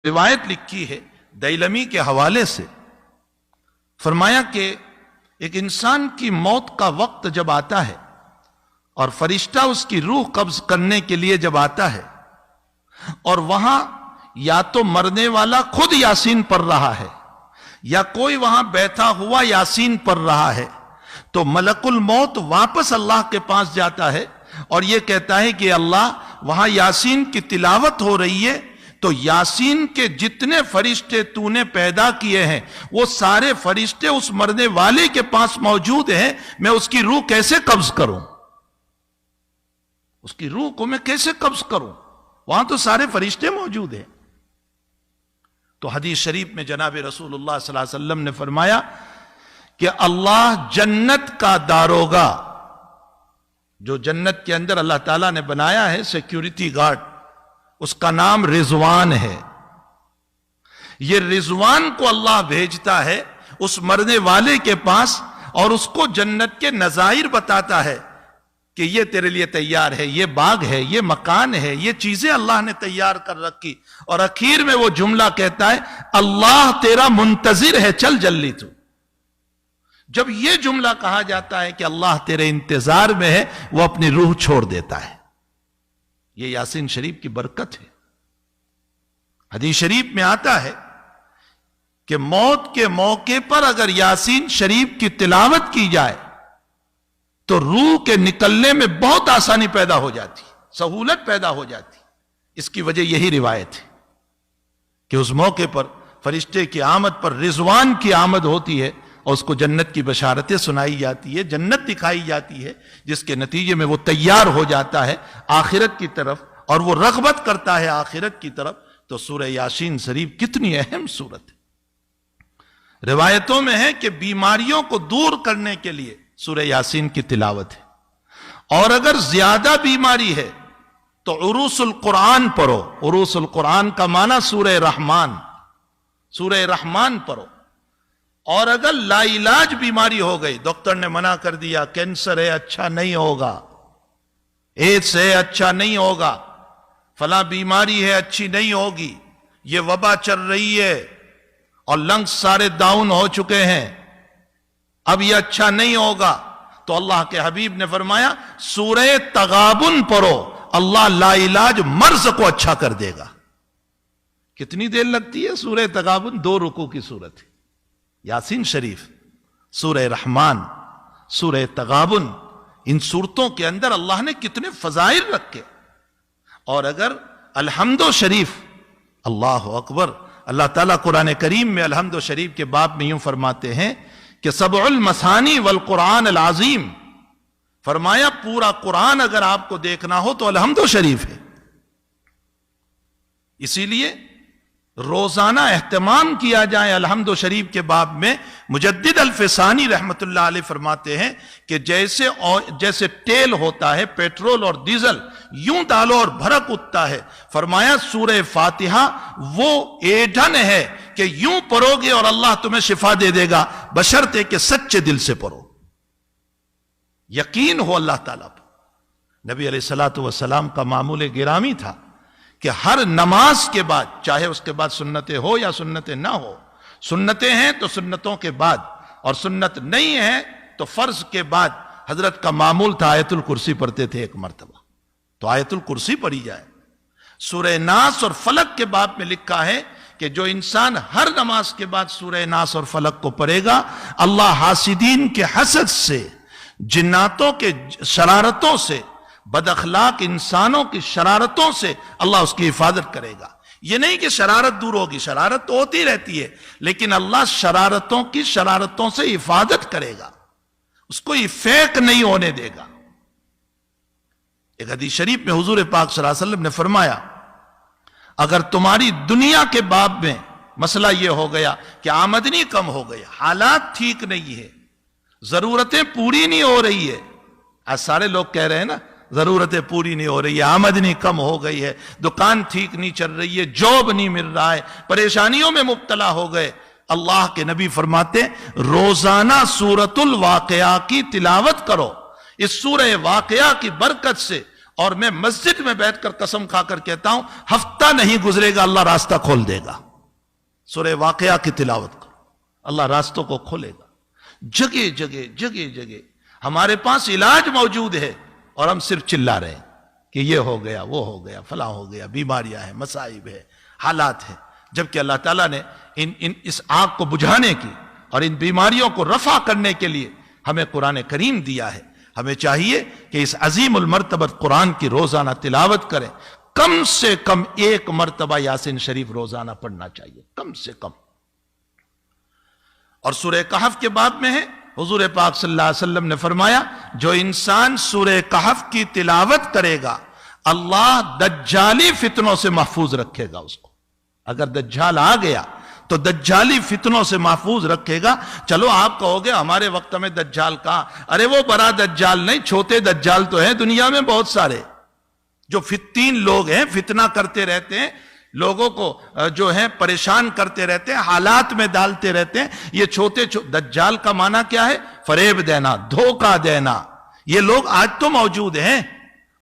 روایت لکھی ہے دیلمی کے حوالے سے، فرمایا کہ ایک انسان کی موت کا وقت جب آتا ہے اور فرشتہ اس کی روح قبض کرنے کے لیے جب آتا ہے اور وہاں یا تو مرنے والا خود یاسین پڑھ رہا ہے یا کوئی وہاں بیٹھا ہوا یاسین پڑھ رہا ہے، تو ملک الموت واپس اللہ کے پاس جاتا ہے اور یہ کہتا ہے کہ اللہ وہاں یاسین کی تلاوت ہو رہی ہے، تو یاسین کے جتنے فرشتے تو نے پیدا کیے ہیں وہ سارے فرشتے اس مرنے والے کے پاس موجود ہیں، میں اس کی روح کیسے قبض کروں؟ اس کی روح کو میں کیسے قبض کروں؟ وہاں تو سارے فرشتے موجود ہیں۔ تو حدیث شریف میں جناب رسول اللہ صلی اللہ علیہ وسلم نے فرمایا کہ اللہ جنت کا داروغہ، جو جنت کے اندر اللہ تعالیٰ نے بنایا ہے سیکیورٹی گارڈ، اس کا نام رضوان ہے، یہ رضوان کو اللہ بھیجتا ہے اس مرنے والے کے پاس اور اس کو جنت کے نظائر بتاتا ہے کہ یہ تیرے لیے تیار ہے، یہ باغ ہے، یہ مکان ہے، یہ چیزیں اللہ نے تیار کر رکھی، اور اخیر میں وہ جملہ کہتا ہے اللہ تیرا منتظر ہے، چل جلدی تو۔ جب یہ جملہ کہا جاتا ہے کہ اللہ تیرے انتظار میں ہے، وہ اپنی روح چھوڑ دیتا ہے۔ یہ یاسین شریف کی برکت ہے۔ حدیث شریف میں آتا ہے کہ موت کے موقع پر اگر یاسین شریف کی تلاوت کی جائے تو روح کے نکلنے میں بہت آسانی پیدا ہو جاتی، سہولت پیدا ہو جاتی۔ اس کی وجہ یہی روایت ہے کہ اس موقع پر فرشتے کی آمد پر رضوان کی آمد ہوتی ہے اور اس کو جنت کی بشارتیں سنائی جاتی ہے، جنت دکھائی جاتی ہے، جس کے نتیجے میں وہ تیار ہو جاتا ہے آخرت کی طرف اور وہ رغبت کرتا ہے آخرت کی طرف۔ تو سورہ یاسین شریف کتنی اہم سورت ہے۔ روایتوں میں ہے کہ بیماریوں کو دور کرنے کے لیے سورہ یاسین کی تلاوت ہے، اور اگر زیادہ بیماری ہے تو عروس القرآن پڑھو۔ عروس القرآن کا معنی سورہ رحمان، سورہ رحمان پڑھو۔ اور اگر لا علاج بیماری ہو گئی، ڈاکٹر نے منع کر دیا کینسر ہے اچھا نہیں ہوگا، ایڈس ہے اچھا نہیں ہوگا، فلاں بیماری ہے اچھی نہیں ہوگی، یہ وبا چل رہی ہے اور لنگس سارے ڈاؤن ہو چکے ہیں، اب یہ اچھا نہیں ہوگا، تو اللہ کے حبیب نے فرمایا سورہ تغابن پڑھو، اللہ لا علاج مرض کو اچھا کر دے گا۔ کتنی دیر لگتی ہے سورہ تغابن؟ 2 رکوع کی سورت ہے۔ یاسین شریف، سورہ رحمان، سورہ تغابن، ان سورتوں کے اندر اللہ نے کتنے فضائل رکھے۔ اور اگر الحمد شریف، اللہ اکبر، اللہ تعالیٰ قرآن کریم میں الحمد شریف کے باب میں یوں فرماتے ہیں کہ سبع المثانی والقرآن العظیم، فرمایا پورا قرآن اگر آپ کو دیکھنا ہو تو الحمد شریف ہے۔ اسی لیے روزانہ اہتمام کیا جائے الحمد شریف کے باب میں۔ مجدد الفسانی رحمت اللہ علیہ فرماتے ہیں کہ جیسے تیل ہوتا ہے، پیٹرول اور ڈیزل، یوں ڈالو اور بھڑک اٹھتا ہے، فرمایا سورہ فاتحہ وہ ایندھن ہے کہ یوں پڑھو گے اور اللہ تمہیں شفا دے دے گا، بشرطے کہ سچے دل سے پڑھو، یقین ہو اللہ تعالیٰ پر۔ نبی علیہ الصلوۃ والسلام کا معمول گرامی تھا کہ ہر نماز کے بعد، چاہے اس کے بعد سنتیں ہو یا سنتیں نہ ہو، سنتیں ہیں تو سنتوں کے بعد، اور سنت نہیں ہے تو فرض کے بعد، حضرت کا معمول تھا آیت الکرسی پڑھتے تھے ایک مرتبہ، تو آیت الکرسی پڑھی جائے۔ سورہ ناس اور فلق کے باب میں لکھا ہے کہ جو انسان ہر نماز کے بعد سورہ ناس اور فلق کو پڑھے گا، اللہ حاسدین کے حسد سے، جناتوں کے شرارتوں سے، بد اخلاق انسانوں کی شرارتوں سے اللہ اس کی حفاظت کرے گا۔ یہ نہیں کہ شرارت دور ہوگی، شرارت تو ہوتی رہتی ہے، لیکن اللہ شرارتوں سے حفاظت کرے گا، اس کو یہ فیک نہیں ہونے دے گا۔ ایک حدیث شریف میں حضور پاک صلی اللہ علیہ وسلم نے فرمایا اگر تمہاری دنیا کے باب میں مسئلہ یہ ہو گیا کہ آمدنی کم ہو گئی، حالات ٹھیک نہیں ہے، ضرورتیں پوری نہیں ہو رہی ہے، آج سارے لوگ کہہ رہے ہیں نا ضرورتیں پوری نہیں ہو رہی ہے، آمدنی کم ہو گئی ہے، دکان ٹھیک نہیں چل رہی ہے، جاب نہیں مل رہا ہے، پریشانیوں میں مبتلا ہو گئے، اللہ کے نبی فرماتے روزانہ سورۃ الواقعہ کی تلاوت کرو، اس سورہ واقعہ کی برکت سے اور میں مسجد میں بیٹھ کر قسم کھا کر کہتا ہوں ہفتہ نہیں گزرے گا اللہ راستہ کھول دے گا. سورہ واقعہ کی تلاوت کرو, اللہ راستوں کو کھولے گا. جگہ جگہ جگہ جگہ ہمارے پاس علاج موجود ہے اور ہم صرف چلا رہے ہیں کہ یہ ہو گیا, وہ ہو گیا, فلاں ہو گیا, بیماریاں ہیں, مصائب ہے, حالات ہیں. جبکہ اللہ تعالیٰ نے اس آگ کو بجھانے کی اور ان بیماریوں کو رفع کرنے کے لیے ہمیں قرآن کریم دیا ہے. ہمیں چاہیے کہ اس عظیم المرتبت قرآن کی روزانہ تلاوت کریں. کم سے کم 1 مرتبہ یاسین شریف روزانہ پڑھنا چاہیے, کم سے کم. اور سورہ کہف کے باب میں ہے, حضور پاک صلی اللہ علیہ وسلم نے فرمایا جو انسان سورہ کہف کی تلاوت کرے گا اللہ دجالی فتنوں سے محفوظ رکھے گا اس کو. اگر دجال آ گیا تو دجالی فتنوں سے محفوظ رکھے گا. چلو آپ کہو گے ہمارے وقت میں دجال کہاں, ارے وہ بڑا دجال نہیں, چھوٹے دجال تو ہیں دنیا میں بہت سارے, جو فتین لوگ ہیں, فتنہ کرتے رہتے ہیں, لوگوں کو جو ہے پریشان کرتے رہتے ہیں, حالات میں ڈالتے رہتے ہیں. یہ چھوٹے دجال کا معنی کیا ہے؟ فریب دینا, دھوکہ دینا. یہ لوگ آج تو موجود ہیں.